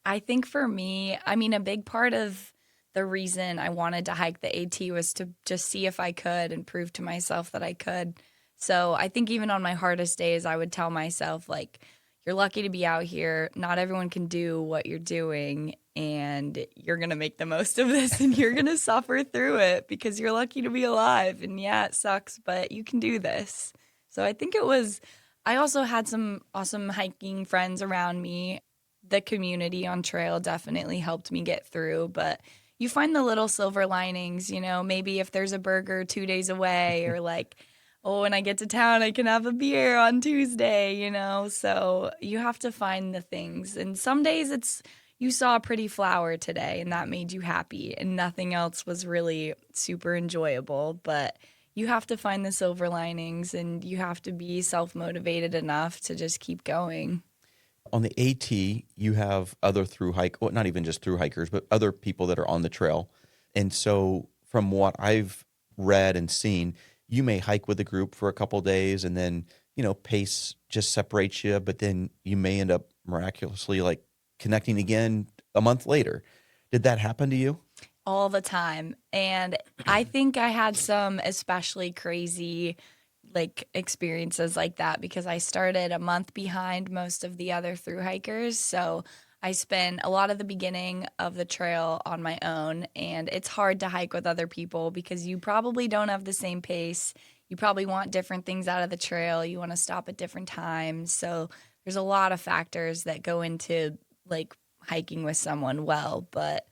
I think for me, a big part of the reason I wanted to hike the AT was to just see if I could and prove to myself that I could. So I think even on my hardest days, I would tell myself, like, you're lucky to be out here. Not everyone can do what you're doing, and you're going to make the most of this, and you're going to suffer through it because you're lucky to be alive. And yeah, it sucks, but you can do this. So I think I also had some awesome hiking friends around me. The community on trail definitely helped me get through, but you find the little silver linings, maybe if there's a burger 2 days away or like, oh, when I get to town, I can have a beer on Tuesday, so you have to find the things. And some days you saw a pretty flower today and that made you happy and nothing else was really super enjoyable, but you have to find the silver linings and you have to be self-motivated enough to just keep going. On the AT, you have other not even just thru hikers, but other people that are on the trail. And so from what I've read and seen, you may hike with a group for a couple of days and then, pace just separates you, but then you may end up miraculously like connecting again a month later. Did that happen to you? All the time. And I think I had some especially crazy experiences like that because I started a month behind most of the other thru hikers. So I spent a lot of the beginning of the trail on my own, and it's hard to hike with other people because you probably don't have the same pace. You probably want different things out of the trail. You want to stop at different times. So there's a lot of factors that go into hiking with someone well, but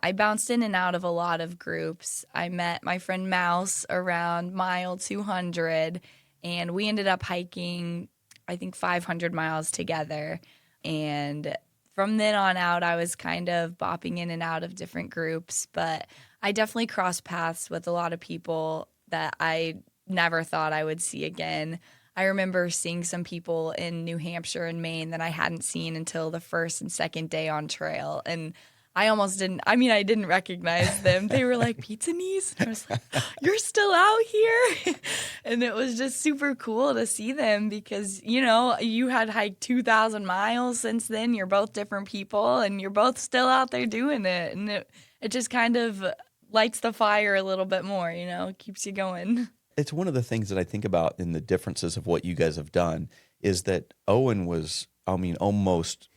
I bounced in and out of a lot of groups. I met my friend Mouse around mile 200, and we ended up hiking, I think, 500 miles together. And from then on out, I was kind of bopping in and out of different groups, but I definitely crossed paths with a lot of people that I never thought I would see again. I remember seeing some people in New Hampshire and Maine that I hadn't seen until the first and second day on trail, and I almost didn't, I didn't recognize them. They were like, pizza knees? I was like, you're still out here? And it was just super cool to see them because, you had hiked 2,000 miles since then. You're both different people and you're both still out there doing it. And it just kind of lights the fire a little bit more, keeps you going. It's one of the things that I think about in the differences of what you guys have done is that Owen was, almost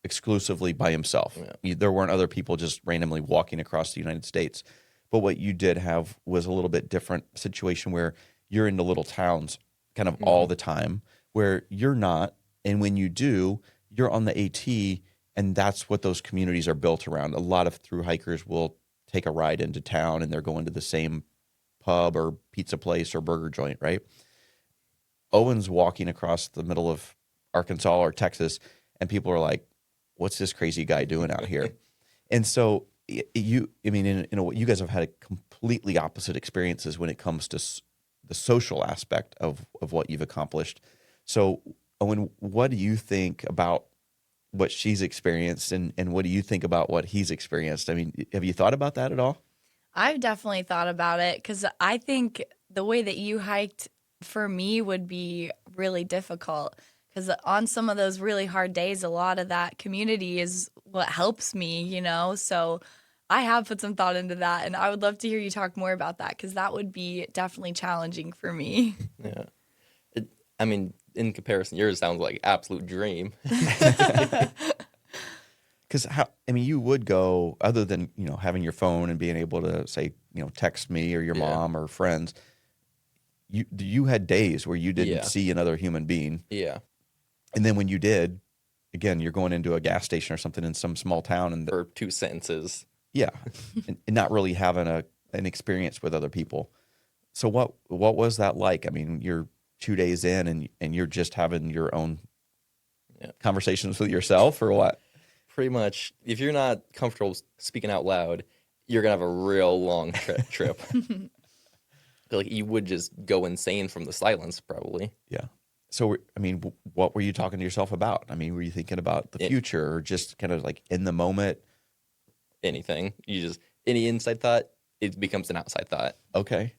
exclusively by himself. Yeah. There weren't other people just randomly walking across the United States. But what you did have was a little bit different situation where you're in the little towns kind of all the time where you're not. And when you do, you're on the AT, and that's what those communities are built around. A lot of thru hikers will take a ride into town and they're going to the same pub or pizza place or burger joint, right? Owen's walking across the middle of Arkansas or Texas, and people are like, what's this crazy guy doing out here? And so you guys have had completely opposite experiences when it comes to the social aspect of what you've accomplished. So Owen, what do you think about what she's experienced, and what do you think about what he's experienced? I mean, have you thought about that at all? I've definitely thought about it because I think the way that you hiked for me would be really difficult because on some of those really hard days, a lot of that community is what helps me, you know? So I have put some thought into that, and I would love to hear you talk more about that because that would be definitely challenging for me. Yeah. I mean, in comparison, yours sounds like absolute dream. Because you would go, other than having your phone and being able to say text me or your mom or friends. You had days where you didn't see another human being. Yeah, and then when you did, again, you're going into a gas station or something in some small town, and for 2 sentences. Yeah, and not really having an experience with other people. So what was that like? I mean, you're 2 days in, and you're just having your own conversations with yourself, or what? Pretty much, if you're not comfortable speaking out loud, you're gonna have a real long trip. Like you would just go insane from the silence, probably. Yeah. So, I mean, what were you talking to yourself about? I mean, were you thinking about the future, or just kind of like in the moment? Anything. Any inside thought, it becomes an outside thought. Okay.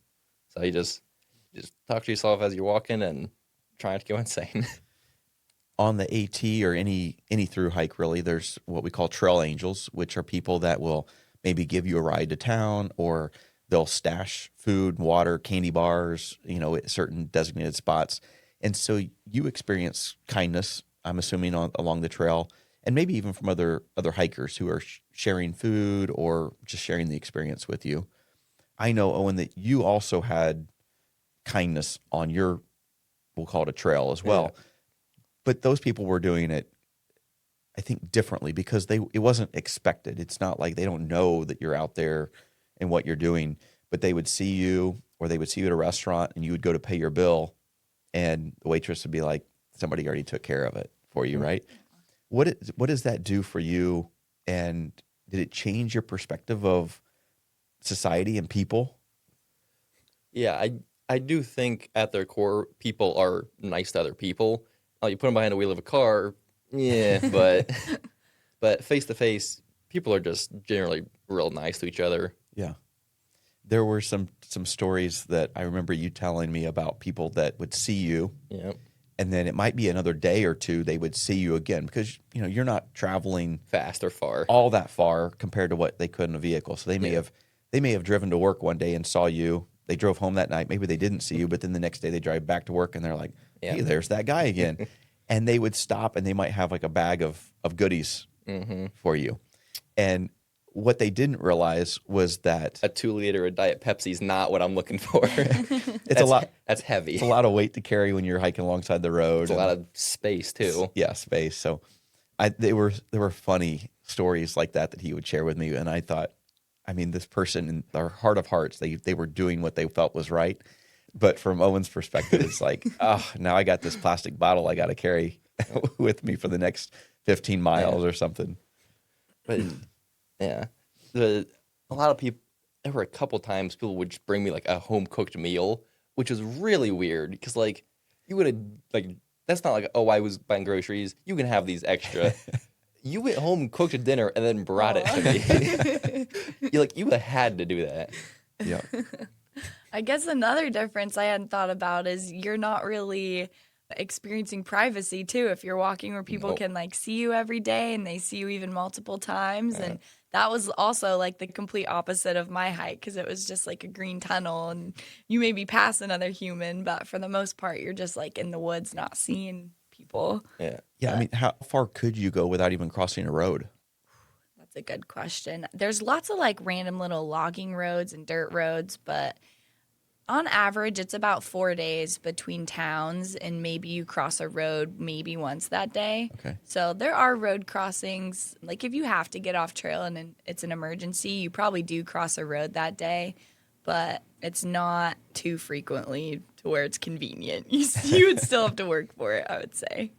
So you just talk to yourself as you're walking and try not to go insane. On the AT or any through hike, really, there's what we call trail angels, which are people that will maybe give you a ride to town, or they'll stash food, water, candy bars, at certain designated spots. And so you experience kindness, I'm assuming, along the trail, and maybe even from other hikers who are sharing food or just sharing the experience with you. I know, Owen, that you also had kindness on your, we'll call it a trail as well. Yeah. But those people were doing it, I think, differently because it wasn't expected. It's not like they don't know that you're out there and what you're doing, but they would see you, or they would see you at a restaurant, and you would go to pay your bill, and the waitress would be like, somebody already took care of it for you, right? What does that do for you, and did it change your perspective of society and people? Yeah, I do think at their core, people are nice to other people. You put them behind the wheel of a car, but face to face, people are just generally real nice to each other. Yeah. There were some stories that I remember you telling me about people that would see you. Yeah. And then it might be another day or two they would see you again because you're not traveling fast or far, all that far compared to what they could in a vehicle. So they may have driven to work one day and saw you. They drove home that night. Maybe they didn't see you, but then the next day they drive back to work and they're like, hey, there's that guy again. And they would stop and they might have like a bag of goodies for you. And what they didn't realize was that a 2-liter of Diet Pepsi is not what I'm looking for. It's a lot. That's heavy. It's a lot of weight to carry when you're hiking alongside the road. It's a lot of space too. Yeah, space. So there were funny stories like that he would share with me, and I thought, I mean, this person in their heart of hearts, they were doing what they felt was right. But from Owen's perspective, it's like, now I got this plastic bottle I got to carry with me for the next 15 miles or something. But yeah, a lot of people, there were a couple times people would just bring me like a home cooked meal, which was really weird because like you would have like, that's not like, I was buying groceries. You can have these extra. You went home, cooked a dinner, and then brought it to me. You would have had to do that. Yeah. I guess another difference I hadn't thought about is you're not really experiencing privacy too if you're walking where people can like see you every day and they see you even multiple times. And that was also like the complete opposite of my hike because it was just like a green tunnel and you maybe pass another human, but for the most part you're just like in the woods not seeing people. Yeah. I mean, how far could you go without even crossing a road? That's a good question. There's lots of like random little logging roads and dirt roads, but on average, it's about 4 days between towns, and maybe you cross a road maybe once that day. Okay. So there are road crossings. Like if you have to get off trail and it's an emergency, you probably do cross a road that day, but it's not too frequently to where it's convenient. You would still have to work for it, I would say.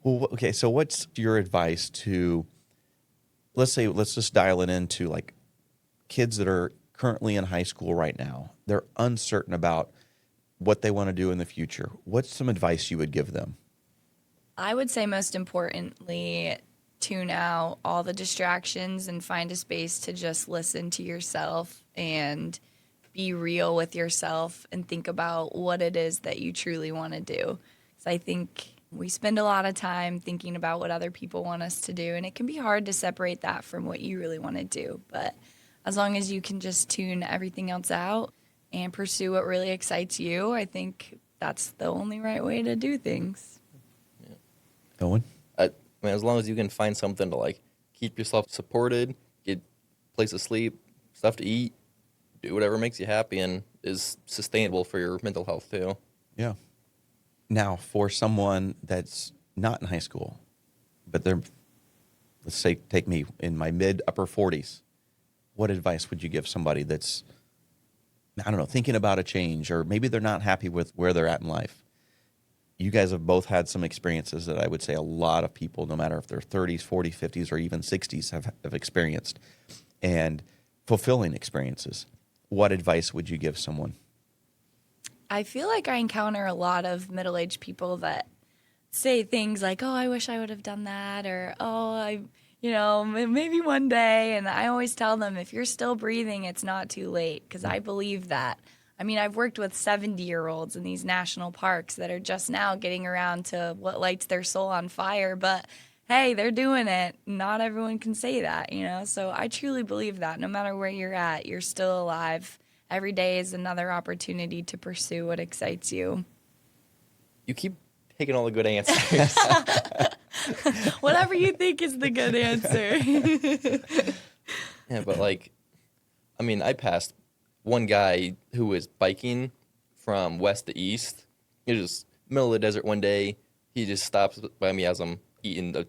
Well, okay, so what's your advice to, let's just dial it into like kids that are currently in high school right now. They're uncertain about what they want to do in the future. What's some advice you would give them? I would say most importantly, tune out all the distractions and find a space to just listen to yourself and be real with yourself and think about what it is that you truly want to do. So I think we spend a lot of time thinking about what other people want us to do, and it can be hard to separate that from what you really want to do. But as long as you can just tune everything else out and pursue what really excites you, I think that's the only right way to do things. Yeah. Owen? I mean, as long as you can find something to like keep yourself supported, get a place to sleep, stuff to eat, do whatever makes you happy and is sustainable for your mental health too. Yeah. Now, for someone that's not in high school, but they're, let's say, take me in my upper 40s, what advice would you give somebody that's, I don't know, thinking about a change, or maybe they're not happy with where they're at in life? You guys have both had some experiences that I would say a lot of people, no matter if they're 30s, 40s, 50s, or even 60s, have experienced, and fulfilling experiences. What advice would you give someone? I feel like I encounter a lot of middle-aged people that say things like, oh, I wish I would have done that, or, oh, maybe one day. And I always tell them, if you're still breathing, it's not too late, because I believe that. I mean, I've worked with 70-year-olds in these national parks that are just now getting around to what lights their soul on fire, but hey, they're doing it. Not everyone can say that, So I truly believe that no matter where you're at, you're still alive. Every day is another opportunity to pursue what excites you. You keep taking all the good answers. Whatever you think is the good answer. Yeah, but I passed one guy who was biking from west to east. It was middle of the desert one day. He just stops by me as I'm eating a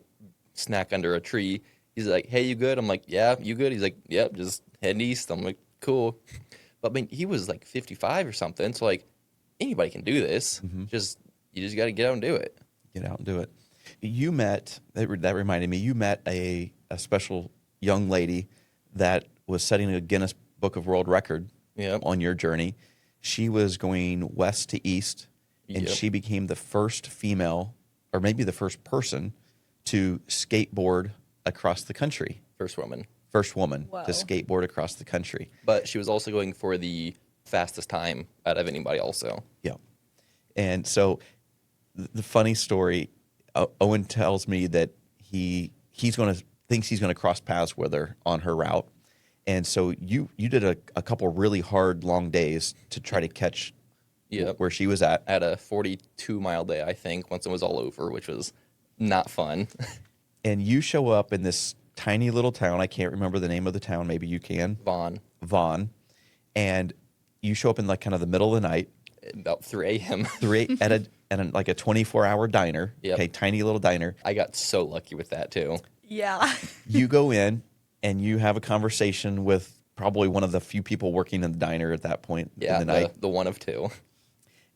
snack under a tree. He's like, hey, you good? I'm like, yeah, you good? He's like, yep, just heading east. I'm like, cool. But he was like 55 or something. So anybody can do this. Mm-hmm. You just got to get out and do it. Get out and do it. You met, that reminded me, you met a special young lady that was setting a Guinness Book of World Record on your journey. She was going west to east, and she became the first female, or maybe the first person, to skateboard across the country. First woman Whoa. To skateboard across the country. But she was also going for the fastest time out of anybody also. Yeah. And so the funny story, Owen tells me that thinks he's going to cross paths with her on her route. And so you did a couple really hard, long days to try to catch where she was at. At a 42-mile day, I think, once it was all over, which was not fun. And you show up in this tiny little town. I can't remember the name of the town. Maybe you can. Vaughn. And you show up in kind of the middle of the night. About 3 a.m. at a 24-hour diner. Yep. Okay, tiny little diner. I got so lucky with that too. Yeah. You go in and you have a conversation with probably one of the few people working in the diner at that point in the night. The one of two.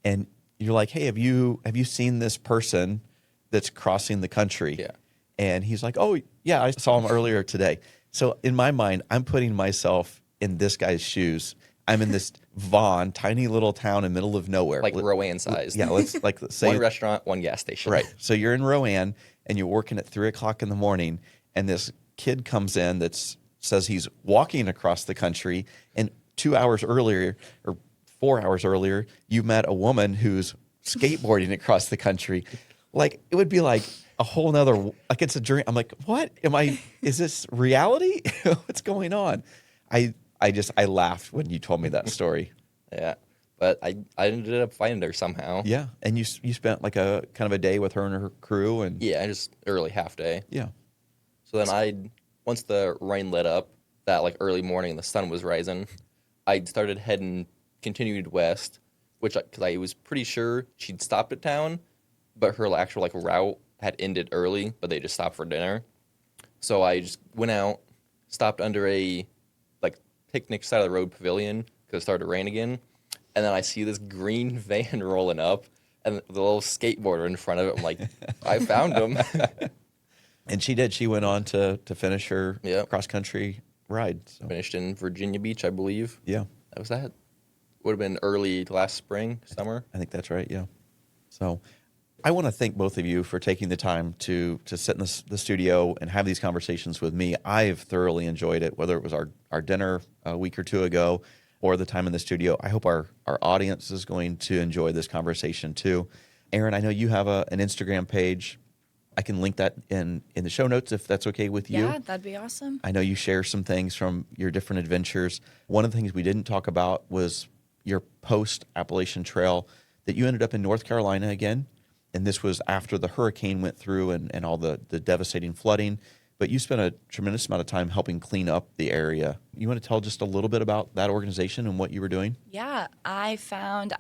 And you're like, hey, have you seen this person that's crossing the country? Yeah. And he's like, oh, yeah, I saw him earlier today. So in my mind, I'm putting myself in this guy's shoes. I'm in this Vaughn, tiny little town in the middle of nowhere. Like Rowan sized. Yeah, let's say. One restaurant, one gas station. Right. So you're in Rowan, and you're working at 3 o'clock in the morning, and this kid comes in that says he's walking across the country, and 2 hours earlier, or 4 hours earlier, you met a woman who's skateboarding across the country. It would be like a whole nother, it's a dream. I'm like, what? Is this reality? What's going on? I laughed when you told me that story. Yeah. But I ended up finding her somehow. Yeah. And you spent a kind of a day with her and her crew. And yeah, just early half day. Yeah. So then once the rain let up, that early morning and the sun was rising, I started continued west, because I was pretty sure she'd stopped at town, but her actual route had ended early, but they just stopped for dinner. So I just went out, stopped under a picnic side of the road pavilion because it started to rain again. And then I see this green van rolling up, and the little skateboarder in front of it. I'm like, I found him. And she did. She went on to finish her Yep. cross-country ride. So. Finished in Virginia Beach, I believe. Yeah. That was that. Would have been early last spring, summer. I think that's right, yeah. So I want to thank both of you for taking the time to sit in the studio and have these conversations with me. I've thoroughly enjoyed it, whether it was our dinner a week or two ago or the time in the studio. I hope our audience is going to enjoy this conversation too. Erin, I know you have an Instagram page. I can link that in the show notes if that's okay with you. Yeah, that'd be awesome. I know you share some things from your different adventures. One of the things we didn't talk about was your post-Appalachian Trail that you ended up in North Carolina again. And this was after the hurricane went through and all the devastating flooding. But you spent a tremendous amount of time helping clean up the area. You want to tell just a little bit about that organization and what you were doing? Yeah, I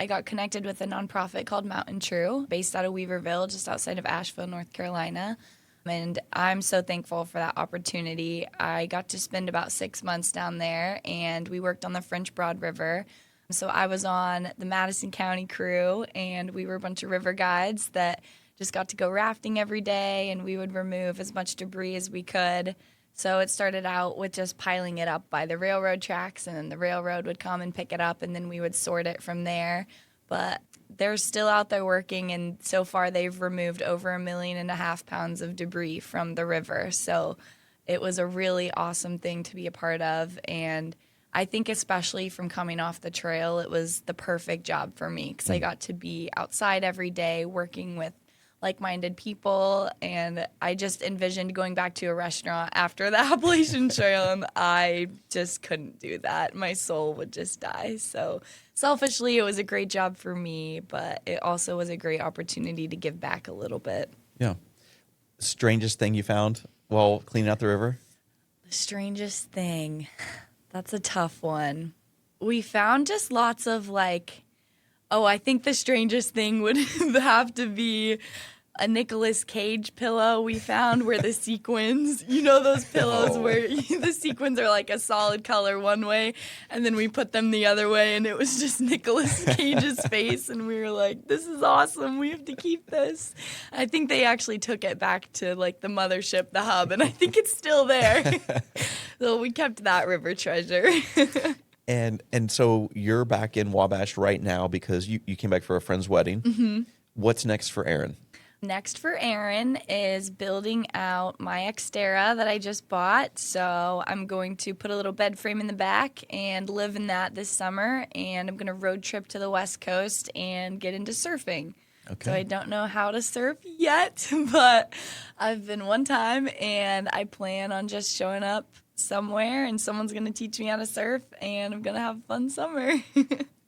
got connected with a nonprofit called Mountain True, based out of Weaverville, just outside of Asheville, North Carolina. And I'm so thankful for that opportunity. I got to spend about 6 months down there, and we worked on the French Broad River. So I was on the Madison County crew, and we were a bunch of river guides that just got to go rafting every day, and we would remove as much debris as we could. So it started out with just piling it up by the railroad tracks, and then the railroad would come and pick it up, and then we would sort it from there. But they're still out there working, and so far they've removed over 1.5 million pounds of debris from the river. So it was a really awesome thing to be a part of, and I think especially from coming off the trail, it was the perfect job for me because I got to be outside every day working with like-minded people, and I just envisioned going back to a restaurant after the Appalachian Trail, and I just couldn't do that. My soul would just die. So selfishly, it was a great job for me, but it also was a great opportunity to give back a little bit. Yeah. Strangest thing you found while cleaning out the river? The strangest thing. That's a tough one. We found just lots of I think the strangest thing would have to be a Nicolas Cage pillow we found where the sequins, those pillows where the sequins are like a solid color one way, and then we put them the other way, and it was just Nicolas Cage's face, and we were like, this is awesome, we have to keep this. I think they actually took it back to the mothership, the hub, and I think it's still there. So we kept that river treasure. And so you're back in Wabash right now because you came back for a friend's wedding. Mm-hmm. What's next for Erin? Next for Erin is building out my Xterra that I just bought. So I'm going to put a little bed frame in the back and live in that this summer. And I'm going to road trip to the West Coast and get into surfing. Okay. So I don't know how to surf yet, but I've been one time, and I plan on just showing up somewhere, and someone's going to teach me how to surf, and I'm going to have a fun summer.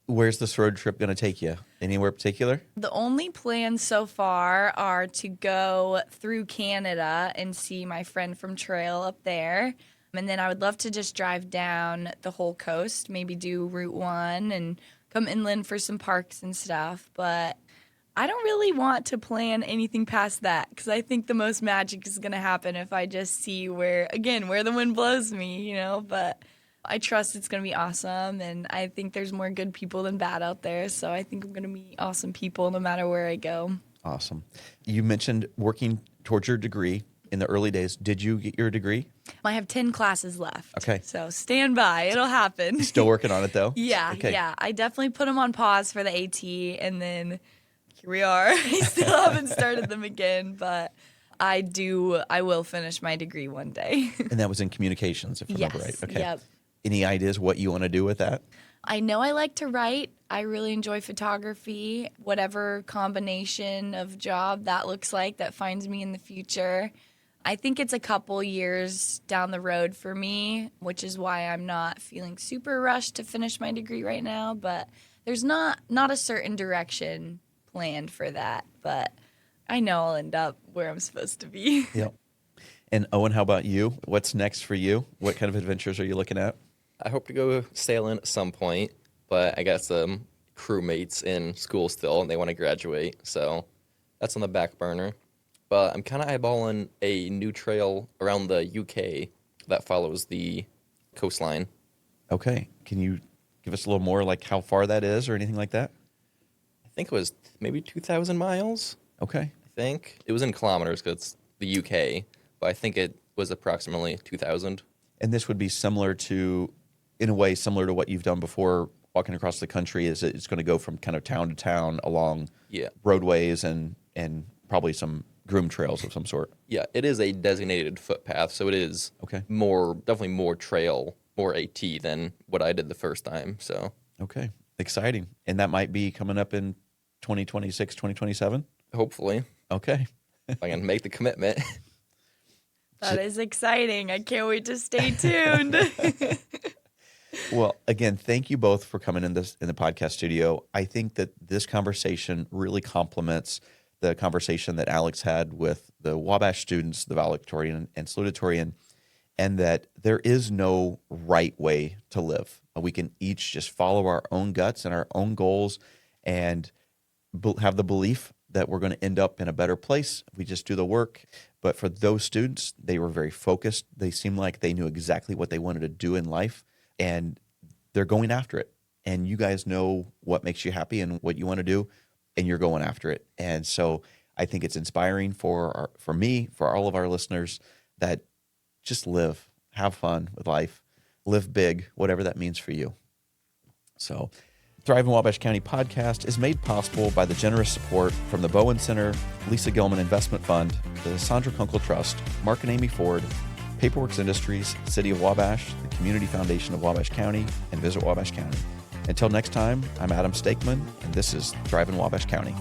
Where's this road trip going to take you? Anywhere particular? The only plans so far are to go through Canada and see my friend from Trail up there. And then I would love to just drive down the whole coast, maybe do Route 1 and come inland for some parks and stuff. But I don't really want to plan anything past that because I think the most magic is going to happen if I just see where the wind blows me, But I trust it's going to be awesome, and I think there's more good people than bad out there, so I think I'm going to meet awesome people no matter where I go. Awesome. You mentioned working towards your degree in the early days. Did you get your degree? I have 10 classes left. Okay. So stand by. It'll happen. Still working on it, though? Yeah. I definitely put them on pause for the AT, and then here we are. I still haven't started them again, but I will finish my degree one day. And that was in communications, if I remember right. Okay. Yep. Any ideas what you want to do with that? I know I like to write. I really enjoy photography. Whatever combination of job that looks like that finds me in the future. I think it's a couple years down the road for me, which is why I'm not feeling super rushed to finish my degree right now. But there's not a certain direction planned for that. But I know I'll end up where I'm supposed to be. Yep. And Owen, how about you? What's next for you? What kind of adventures are you looking at? I hope to go sailing at some point, but I got some crewmates in school still, and they want to graduate, so that's on the back burner. But I'm kind of eyeballing a new trail around the UK that follows the coastline. Okay. Can you give us a little more, like how far that is or anything like that? think it was maybe 2,000 miles. Okay. I think it was in kilometers because it's the UK, but I think it was approximately 2,000. And this would be similar to, in a way, similar to what you've done before walking across the country. Is it's going to go from kind of town to town along roadways and probably some groomed trails of some sort. Yeah, it is a designated footpath, so it is definitely more trail, more AT than what I did the first time. So okay, exciting. And that might be coming up in 2026, 2027? Hopefully. Okay. If I can make the commitment. That is exciting. I can't wait to stay tuned. Well, again, thank you both for coming in the podcast studio. I think that this conversation really complements the conversation that Alex had with the Wabash students, the valedictorian and salutatorian, and that there is no right way to live. We can each just follow our own guts and our own goals and have the belief that we're going to end up in a better place if we just do the work. But for those students, they were very focused. They seemed like they knew exactly what they wanted to do in life, and they're going after it. And you guys know what makes you happy and what you want to do, and you're going after it. And so I think it's inspiring for me, for all of our listeners, that just live, have fun with life, live big, whatever that means for you. So ThriveIN Wabash County podcast is made possible by the generous support from the Bowen Center, Lisa Gilman Investment Fund, the Sandra Kunkel Trust, Mark and Amy Ford, Paperworks Industries, City of Wabash, the Community Foundation of Wabash County, and Visit Wabash County. Until next time, I'm Adam Stakeman, and this is ThriveIN Wabash County.